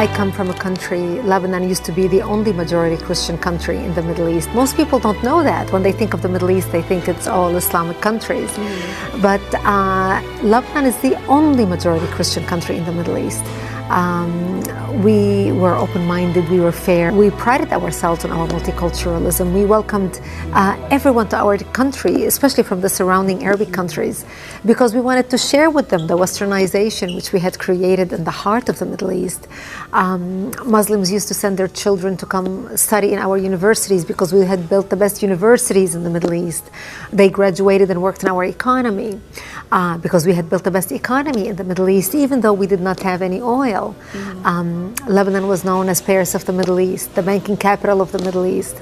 I come from a country, Lebanon used to be the only majority Christian country in the Middle East. Most people don't know that. When they think of the Middle East, they think it's all Islamic countries. But Lebanon is the only majority Christian country in the Middle East. We were open-minded, we were fair. We prided ourselves on our multiculturalism. We welcomed everyone to our country, especially from the surrounding Arabic countries, because we wanted to share with them the westernization which we had created in the heart of the Middle East. Muslims used to send their children to come study in our universities because we had built the best universities in the Middle East. They graduated and worked in our economy because we had built the best economy in the Middle East, even though we did not have any oil. Lebanon was known as Paris of the Middle East, the banking capital of the Middle East.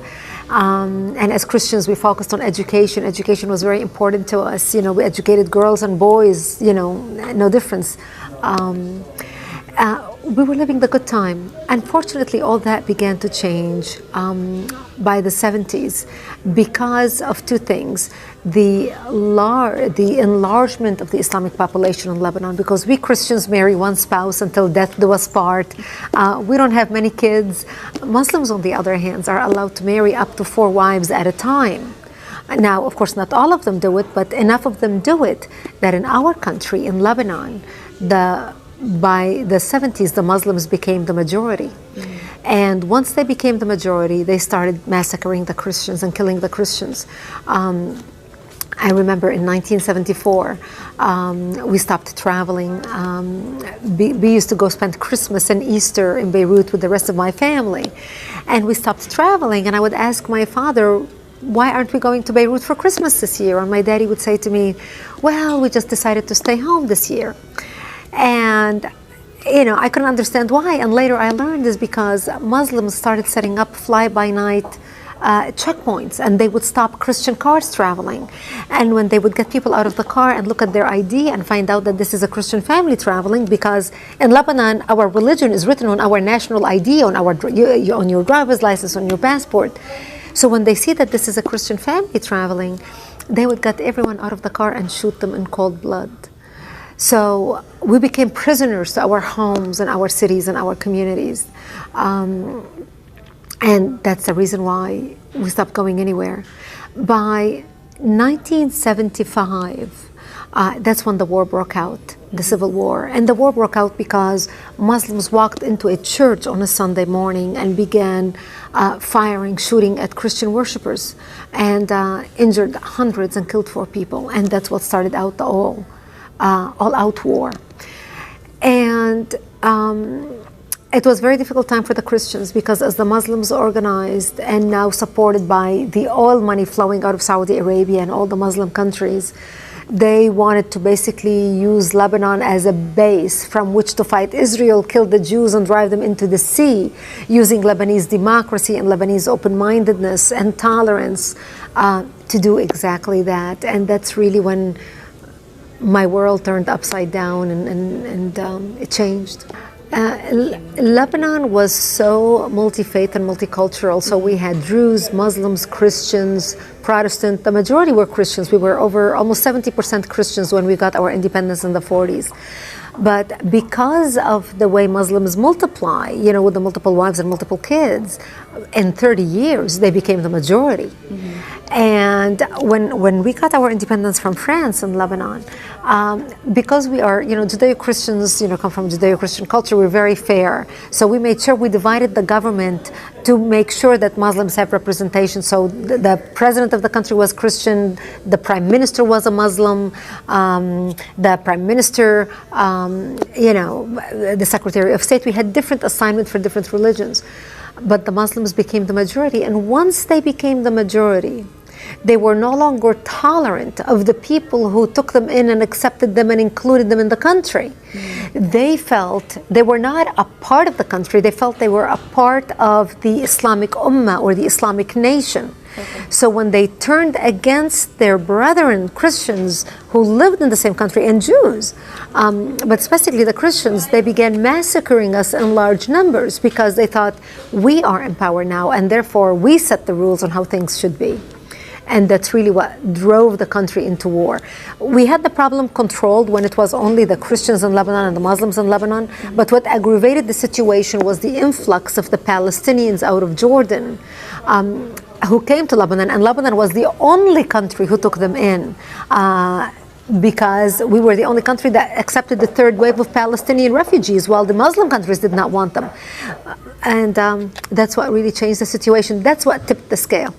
And as Christians, we focused on education. Education was very important to us. You know, we educated girls and boys, you know, no difference. We were living the good time. Unfortunately, all that began to change by the 70s because of two things. The enlargement of the Islamic population in Lebanon, because we Christians marry one spouse until death do us part. We don't have many kids. Muslims, on the other hand, are allowed to marry up to 4 wives at a time. Now, of course, not all of them do it, but enough of them do it that in our country, in Lebanon, by the 70s, the Muslims became the majority. And once they became the majority, they started massacring the Christians and killing the Christians. I remember in 1974, we stopped traveling. We used to go spend Christmas and Easter in Beirut with the rest of my family. And we stopped traveling, and I would ask my father, why aren't we going to Beirut for Christmas this year? And my daddy would say to me, well, we just decided to stay home this year. And, you know, I couldn't understand why. And later I learned is because Muslims started setting up fly-by-night checkpoints, and they would stop Christian cars traveling. And when they would get people out of the car and look at their ID and find out that this is a Christian family traveling, because in Lebanon, our religion is written on our national ID, on your driver's license, on your passport. So when they see that this is a Christian family traveling, they would get everyone out of the car and shoot them in cold blood. So we became prisoners to our homes and our cities and our communities. And that's the reason why we stopped going anywhere. By 1975, that's when the war broke out, the civil war. And the war broke out because Muslims walked into a church on a Sunday morning and began shooting at Christian worshipers, and injured hundreds and killed 4 people. And that's what started out the all-out war. And it was a very difficult time for the Christians, because as the Muslims organized and now supported by the oil money flowing out of Saudi Arabia and all the Muslim countries, they wanted to basically use Lebanon as a base from which to fight Israel, kill the Jews and drive them into the sea, using Lebanese democracy and Lebanese open-mindedness and tolerance to do exactly that. And that's really when my world turned upside down and it changed. Lebanon was so multi-faith and multicultural. So we had Druze, Muslims, Christians, Protestant. The majority were Christians. We were over almost 70% Christians when we got our independence in the 40s. But because of the way Muslims multiply, you know, with the multiple wives and multiple kids, in 30 years, they became the majority. And when we got our independence from France and Lebanon, because we are, you know, Judeo-Christians, you know, come from Judeo-Christian culture, we're very fair. So we made sure we divided the government to make sure that Muslims have representation. So the president of the country was Christian, the prime minister was a Muslim, the prime minister, you know, the secretary of state. We had different assignments for different religions. But the Muslims became the majority. And once they became the majority, they were no longer tolerant of the people who took them in and accepted them and included them in the country. They felt they were not a part of the country. They felt they were a part of the Islamic Ummah or the Islamic nation. So when they turned against their brethren Christians who lived in the same country, and Jews, but specifically the Christians, they began massacring us in large numbers because they thought we are in power now, and therefore we set the rules on how things should be. And that's really what drove the country into war. We had the problem controlled when it was only the Christians in Lebanon and the Muslims in Lebanon. But what aggravated the situation was the influx of the Palestinians out of Jordan, who came to Lebanon. And Lebanon was the only country who took them in. Because we were the only country that accepted the third wave of Palestinian refugees, while the Muslim countries did not want them. And that's what really changed the situation. That's what tipped the scale.